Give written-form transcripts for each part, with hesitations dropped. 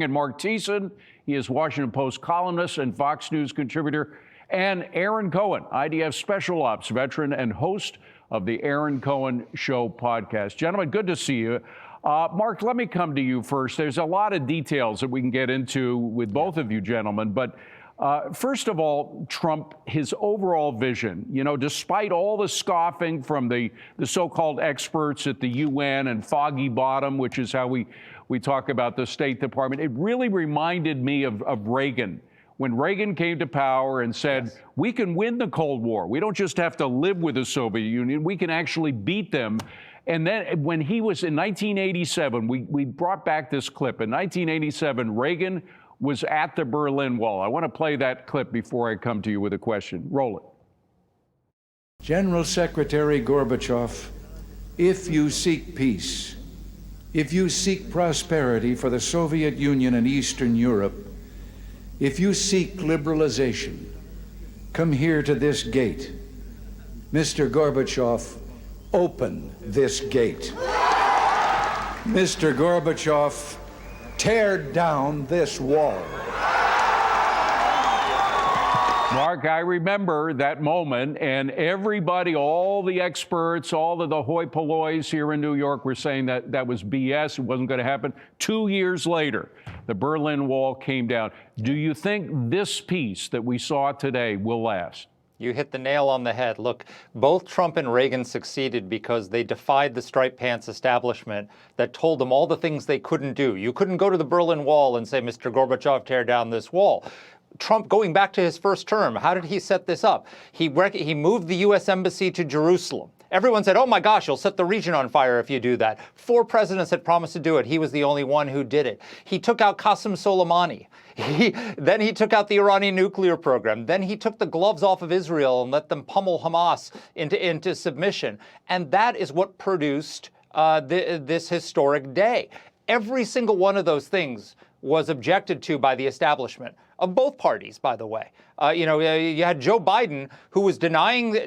And Marc Thiessen, he is Washington Post columnist and Fox News contributor, and Aaron Cohen, IDF Special Ops veteran and host of the Aaron Cohen Show podcast. Gentlemen, good to see you. Marc, let me come to you first. There's a lot of details that we can get into with both of you gentlemen, but first of all, Trump, his overall vision, you know, despite all the scoffing from the so-called experts at the UN and Foggy Bottom, which is how we talk about the State Department, it really reminded me of Reagan. When Reagan came to power and said, yes, we can win the Cold War. We don't just have to live with the Soviet Union. We can actually beat them. And then when he was in 1987, we brought back this clip. In 1987, Reagan was at the Berlin Wall. I want to play that clip before I come to you with a question. Roll it. General Secretary Gorbachev, if you seek peace, if you seek prosperity for the Soviet Union and Eastern Europe, if you seek liberalization, come here to this gate. Mr. Gorbachev, open this gate. Mr. Gorbachev, tear down this wall. Marc, I remember that moment, and everybody, all the experts, all of the hoi pollois here in New York were saying that that was BS. It wasn't going to happen. 2 years later, the Berlin Wall came down. Do you think this peace that we saw today will last? You hit the nail on the head. Look, both Trump and Reagan succeeded because they defied the striped pants establishment that told them all the things they couldn't do. You couldn't go to the Berlin Wall and say, Mr. Gorbachev, tear down this wall. Trump, going back to his first term, how did he set this up? He moved the U.S. Embassy to Jerusalem. Everyone said, oh my gosh, you'll set the region on fire if you do that. 4 presidents had promised to do it. He was the only one who did it. He took out Qasem Soleimani. Then he took out the Iranian nuclear program. Then he took the gloves off of Israel and let them pummel Hamas into submission. And that is what produced this historic day. Every single one of those things was objected to by the establishment of both parties, by the way. You had Joe Biden, who was denying the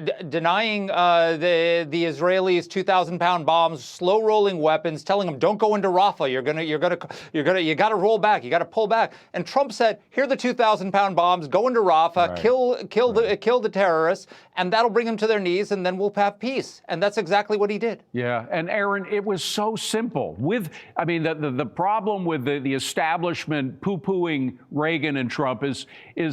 Israelis 2,000-pound bombs, slow-rolling weapons, telling them, "Don't go into Rafah. You got to roll back. You got to pull back." And Trump said, "Here are the 2,000-pound bombs. Go into Rafah, right, kill the terrorists, and that'll bring them to their knees, and then we'll have peace." And that's exactly what he did. Yeah, and Aaron, it was so simple. The problem with the establishment poo-pooing Reagan and Trump is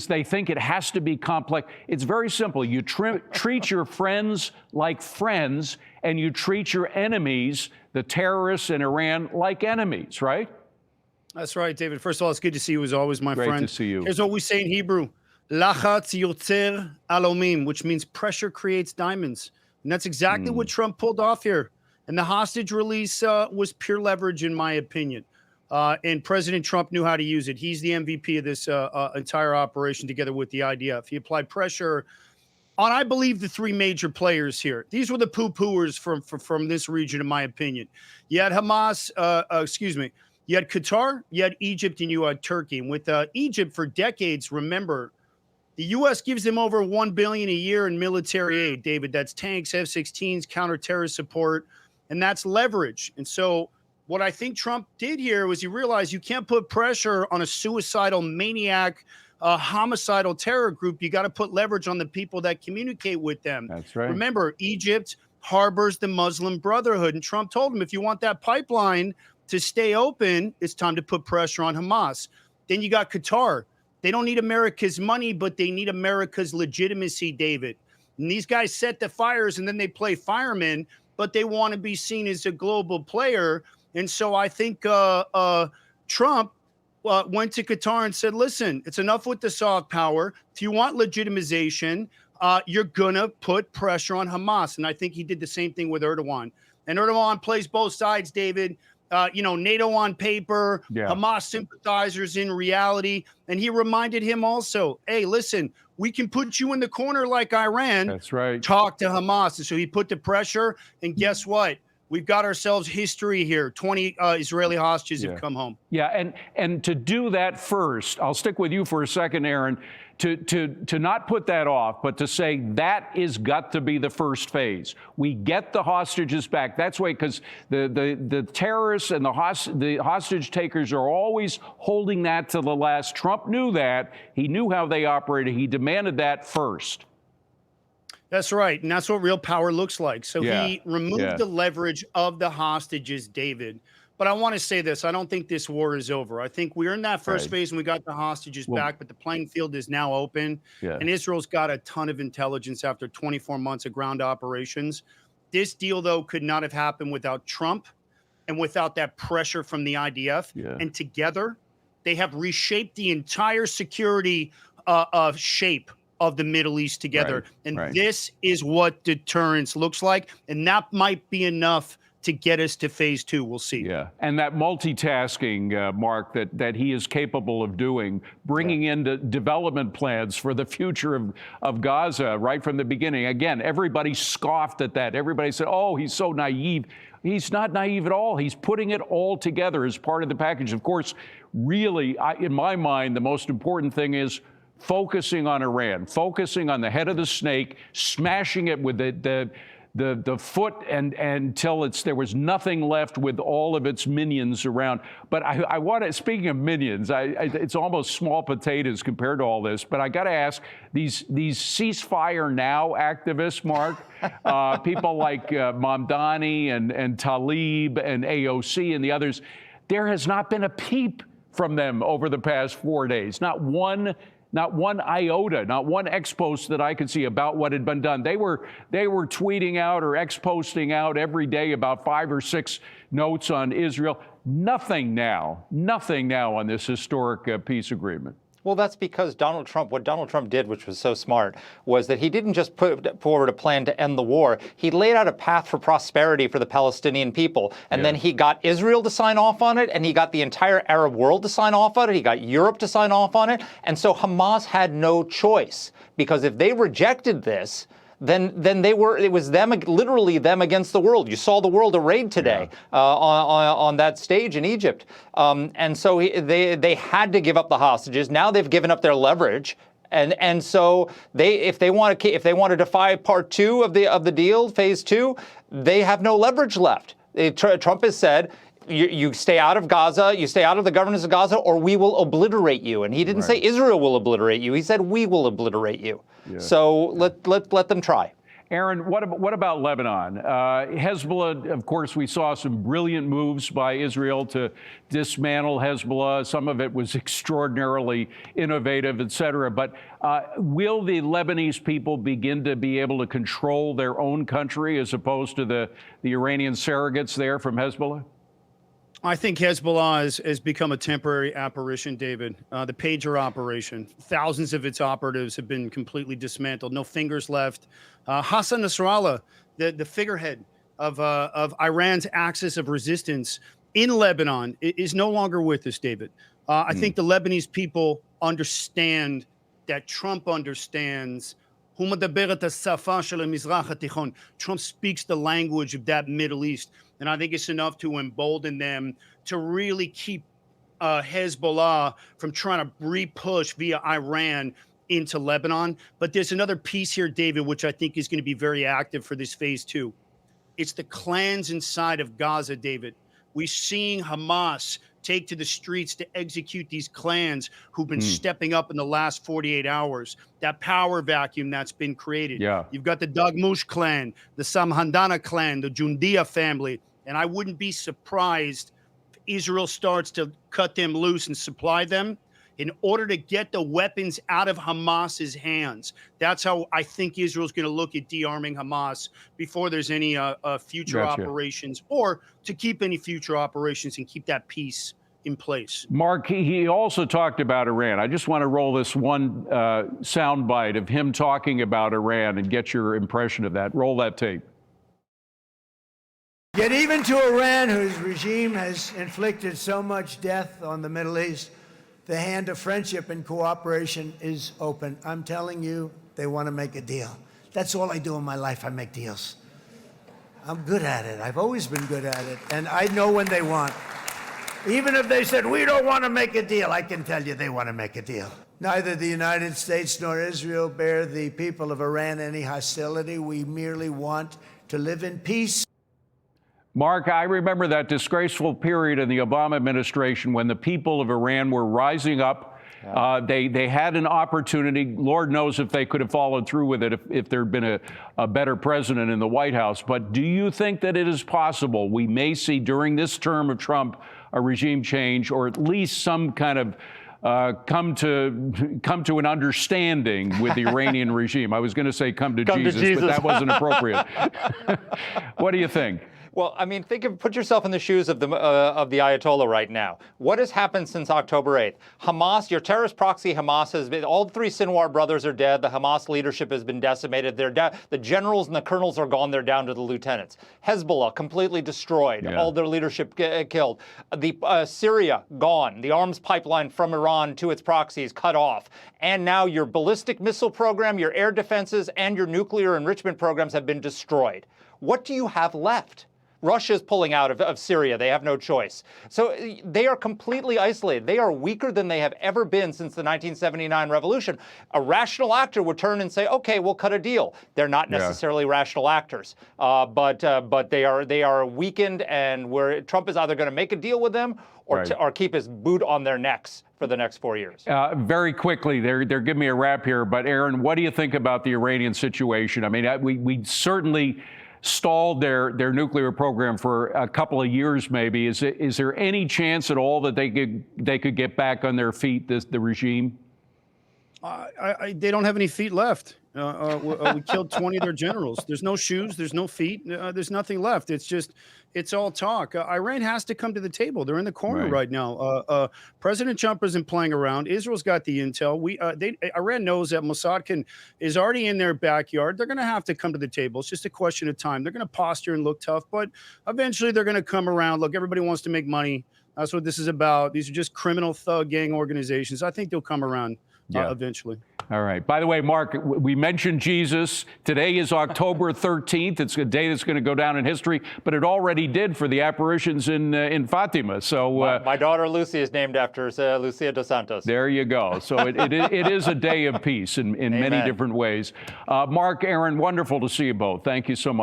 they think it has to be complex. It's very simple. You treat your friends like friends, and you treat your enemies, the terrorists in Iran, like enemies, right? That's right, David. First of all, it's good to see you as always, my friend. Great to see you. Here's what we say in Hebrew. Lachatz yotzer alomim, which means pressure creates diamonds. And that's exactly what Trump pulled off here. And the hostage release was pure leverage, in my opinion. And President Trump knew how to use it. He's the MVP of this entire operation, together with the IDF. He applied pressure on, I believe, the 3 major players here. These were the poo-pooers from this region, in my opinion. You had Hamas, you had Qatar, you had Egypt, and you had Turkey. And with Egypt for decades, remember, the U.S. gives them over $1 billion a year in military aid, David. That's tanks, F-16s, counter-terrorist support, and that's leverage. And so what I think Trump did here was he realized you can't put pressure on a suicidal maniac, homicidal terror group. You got to put leverage on the people that communicate with them. That's right. Remember, Egypt harbors the Muslim Brotherhood, and Trump told him, if you want that pipeline to stay open, it's time to put pressure on Hamas. Then you got Qatar. They don't need America's money, but they need America's legitimacy, David. And these guys set the fires, and then they play firemen, but they want to be seen as a global player. And so I think Trump went to Qatar and said, listen, it's enough with the soft power. If you want legitimization, you're going to put pressure on Hamas. And I think he did the same thing with Erdogan. And Erdogan plays both sides, David. NATO on paper, Hamas sympathizers in reality. And he reminded him also, hey, listen, we can put you in the corner like Iran. That's right. Talk to Hamas. And so he put the pressure. And guess what? We've got ourselves history here. 20 Israeli hostages have come home. Yeah, and to do that first, I'll stick with you for a second, Aaron, to not put that off, but to say that is got to be the first phase. We get the hostages back. That's why, because the terrorists and the hostage takers are always holding that to the last. Trump knew that. He knew how they operated. He demanded that first. That's right. And that's what real power looks like. So he removed the leverage of the hostages, David. But I want to say this. I don't think this war is over. I think we're in that first phase and we got the hostages back, but the playing field is now open. And Israel's got a ton of intelligence after 24 months of ground operations. This deal, though, could not have happened without Trump and without that pressure from the IDF. And together, they have reshaped the entire security shape of the Middle East together. This is what deterrence looks like. And that might be enough to get us to phase 2. We'll see. Yeah, and that multitasking, Mark, that he is capable of doing, bringing in the development plans for the future of Gaza right from the beginning. Again, everybody scoffed at that. Everybody said, oh, he's so naive. He's not naive at all. He's putting it all together as part of the package. Of course, really, in my mind, the most important thing is focusing on Iran, focusing on the head of the snake, smashing it with the foot until there was nothing left with all of its minions around. But I want to, speaking of minions, it's almost small potatoes compared to all this. But I got to ask, these ceasefire now activists, Mark, people like Mamdani and Tlaib and AOC and the others, there has not been a peep from them over the past 4 days. Not one iota, not one ex-post that I could see about what had been done. They were tweeting out or ex-posting out every day about 5 or 6 notes on Israel. Nothing now on this historic peace agreement. Well, that's because what Donald Trump did, which was so smart, was that he didn't just put forward a plan to end the war. He laid out a path for prosperity for the Palestinian people. And then he got Israel to sign off on it, and he got the entire Arab world to sign off on it. He got Europe to sign off on it. And so Hamas had no choice, because if they rejected this, then it was them, literally them against the world. You saw the world arrayed today on that stage in Egypt, and so they had to give up the hostages. Now they've given up their leverage, and so if they want to defy part 2 of the deal, phase 2, they have no leverage left. Trump has said, you stay out of Gaza, you stay out of the governance of Gaza, or we will obliterate you. And he didn't say Israel will obliterate you. He said we will obliterate you. So let them try. Aaron, what about Lebanon? Hezbollah, of course, we saw some brilliant moves by Israel to dismantle Hezbollah. Some of it was extraordinarily innovative, et cetera. But will the Lebanese people begin to be able to control their own country as opposed to the Iranian surrogates there from Hezbollah? I think Hezbollah has become a temporary apparition, David. The pager operation, thousands of its operatives have been completely dismantled. No fingers left. Hassan Nasrallah, the figurehead of Iran's axis of resistance in Lebanon, is no longer with us, David. I think the Lebanese people understand that Trump understands. Trump speaks the language of that Middle East. And I think it's enough to embolden them to really keep Hezbollah from trying to re-push via Iran into Lebanon. But there's another piece here, David, which I think is going to be very active for this phase 2. It's the clans inside of Gaza, David. We're seeing Hamas take to the streets to execute these clans who've been stepping up in the last 48 hours. That power vacuum that's been created. You've got the Dagmush clan, the Samhandana clan, the Jundia family. And I wouldn't be surprised if Israel starts to cut them loose and supply them in order to get the weapons out of Hamas's hands. That's how I think Israel's going to look at de-arming Hamas before there's any future operations, or to keep any future operations and keep that peace in place. Mark, he also talked about Iran. I just want to roll this one soundbite of him talking about Iran and get your impression of that. Roll that tape. Yet even to Iran, whose regime has inflicted so much death on the Middle East, the hand of friendship and cooperation is open. I'm telling you, they want to make a deal. That's all I do in my life. I make deals. I'm good at it. I've always been good at it. And I know when they want. Even if they said, we don't want to make a deal, I can tell you they want to make a deal. Neither the United States nor Israel bear the people of Iran any hostility. We merely want to live in peace. Mark, I remember that disgraceful period in the Obama administration when the people of Iran were rising up. They had an opportunity. Lord knows if they could have followed through with it if there had been a better president in the White House. But do you think that it is possible we may see during this term of Trump a regime change, or at least some kind of come to an understanding with the Iranian regime? I was going to say come to Jesus, but that wasn't appropriate. What do you think? Well, I mean, put yourself in the shoes of the Ayatollah right now. What has happened since October 8th? Hamas, your terrorist proxy Hamas has been, all three Sinwar brothers are dead. The Hamas leadership has been decimated. The generals and the colonels are gone. They're down to the lieutenants. Hezbollah completely destroyed. Yeah. All their leadership killed. Syria gone. The arms pipeline from Iran to its proxies cut off. And now your ballistic missile program, your air defenses, and your nuclear enrichment programs have been destroyed. What do you have left? Russia's pulling out of Syria. They have no choice. So they are completely isolated. They are weaker than they have ever been since the 1979 revolution. A rational actor would turn and say, okay, we'll cut a deal. They're not necessarily rational actors, but they are weakened, and where Trump is either going to make a deal with them or keep his boot on their necks for the next 4 years. Very quickly, they're giving me a wrap here, but Aaron, what do you think about the Iranian situation? I mean, we certainly stalled their nuclear program for a couple of years, maybe. Is there any chance at all that they could get back on their feet, the regime? They don't have any feet left. We killed 20 of their generals. There's no shoes. There's no feet. There's nothing left. It's all talk. Iran has to come to the table. They're in the corner right now. President Trump isn't playing around. Israel's got the intel. Iran knows that Mossad is already in their backyard. They're going to have to come to the table. It's just a question of time. They're going to posture and look tough, but eventually they're going to come around. Look, everybody wants to make money. That's what this is about. These are just criminal thug gang organizations. I think they'll come around eventually. All right. By the way, Mark, we mentioned Jesus. Today is October 13th. It's a day that's going to go down in history, but it already did for the apparitions in Fatima. So my daughter Lucy is named after Lucia dos Santos. There you go. So it is a day of peace in many different ways. Marc, Aaron, wonderful to see you both. Thank you so much.